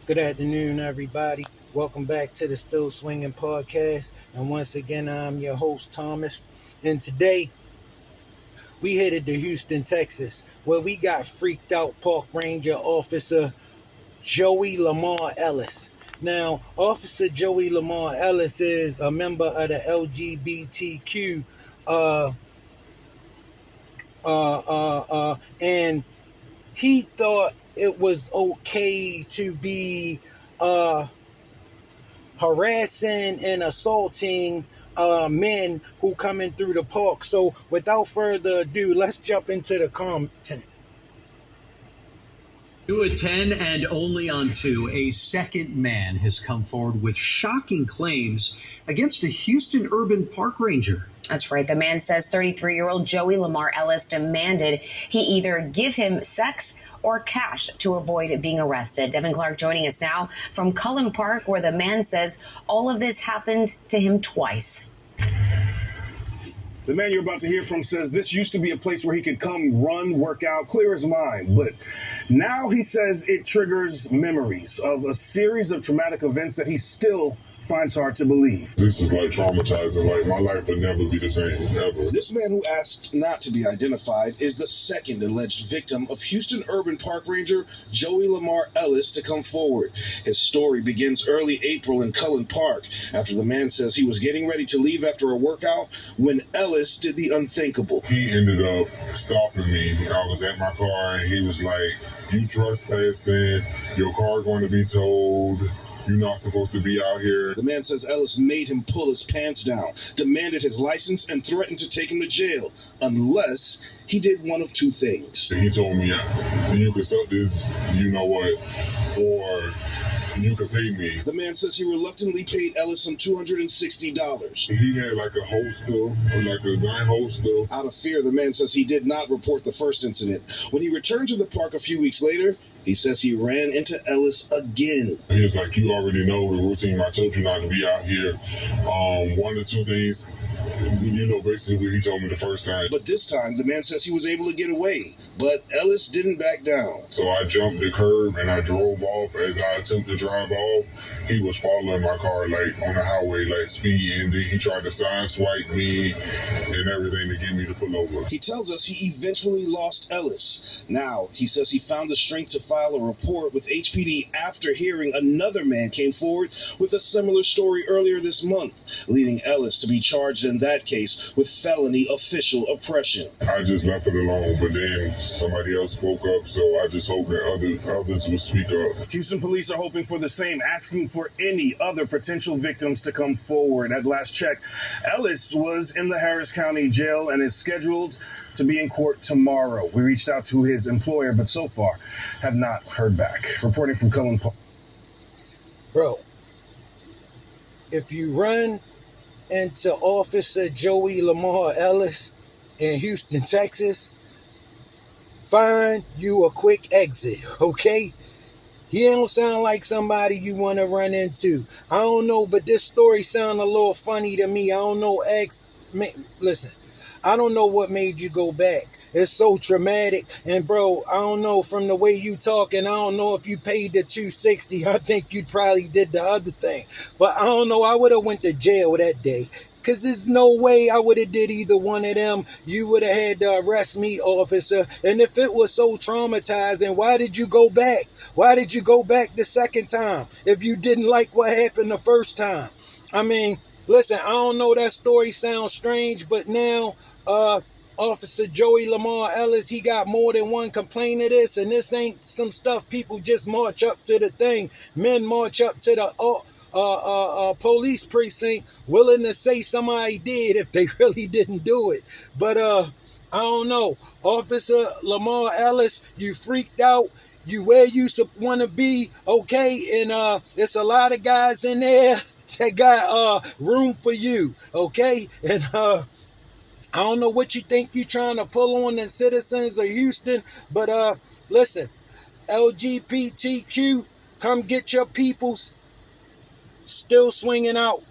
Good afternoon, everybody. Welcome back to the Still Swinging Podcast. And once again, I'm your host, Thomas. And today, we headed to Houston, Texas, where we got freaked out Park Ranger Officer Joey Lamar Ellis. Now, Officer Joey Lamar Ellis is a member of the LGBTQ, and he thought it was okay to be harassing and assaulting men who coming through the park. So without further ado, let's jump into the content. 2 at 10 and only on 2, a second man has come forward with shocking claims against a Houston urban park ranger. That's right. The man says 33-year-old Joey Lamar Ellis demanded he either give him sex or cash to avoid being arrested. Devin Clark joining us now from Cullen Park, where the man says all of this happened to him twice. The man you're about to hear from says this used to be a place where he could come, run, work out, clear his mind. But now he says it triggers memories of a series of traumatic events that he still finds hard to believe. This is like traumatizing. Like, my life would never be the same, ever. This man who asked not to be identified is the second alleged victim of Houston urban park ranger Joey Lamar Ellis to come forward. His story begins early April in Cullen Park after the man says he was getting ready to leave after a workout when Ellis did the unthinkable. He ended up stopping me. I was at my car and he was like, "You trespassing, your car going to be towed. You're not supposed to be out here." The man says Ellis made him pull his pants down, demanded his license, and threatened to take him to jail unless he did one of two things. And he told me, "You could suck this, you know what, or you could pay me." The man says he reluctantly paid Ellis some $260. He had like a holster, like a gun holster. Out of fear, the man says he did not report the first incident. When he returned to the park a few weeks later, he says he ran into Ellis again. He was like, "You already know the routine. I told you not to be out here." One or two things, basically what he told me the first time. But this time, the man says he was able to get away. But Ellis didn't back down. So I jumped the curb and I drove off. As I attempted to drive off, he was following my car, like on the highway, like speeding. Then he tried to sideswipe me and everything to get me to pull over. He tells us he eventually lost Ellis. Now, he says he found the strength to file a report with HPD after hearing another man came forward with a similar story earlier this month, leading Ellis to be charged in that case with felony official oppression. I just left it alone, but then somebody else spoke up, so I just hope that others will speak up. Houston police are hoping for the same, asking for any other potential victims to come forward. At last check, Ellis was in the Harris County Jail and is scheduled to be in court tomorrow. We reached out to his employer, but so far have not heard back. Reporting from Cullen Park. Bro, if you run into Officer Joey Lamar Ellis in Houston, Texas, find you a quick exit, okay? He don't sound like somebody you want to run into. I don't know, but this story sounds a little funny to me. I don't know, listen, I don't know what made you go back. It's so traumatic. And bro, I don't know, from the way you talking, I don't know if you paid the $260. I think you probably did the other thing. But I don't know, I would have went to jail that day. Because there's no way I would have did either one of them. You would have had to arrest me, officer. And if it was so traumatizing, why did you go back? Why did you go back the second time if you didn't like what happened the first time? I mean, listen, I don't know, that story sounds strange, but now Officer Joey Lamar Ellis, he got more than one complaint of this, and this ain't some stuff people just march up to the thing. Men march up to the police precinct willing to say somebody did if they really didn't do it. But I don't know. Officer Lamar Ellis, you freaked out. You where you want to be, okay? And there's a lot of guys in there that got room for you, okay? And I don't know what you think you're trying to pull on the citizens of Houston, but listen, LGBTQ, come get your peoples. Still swinging out.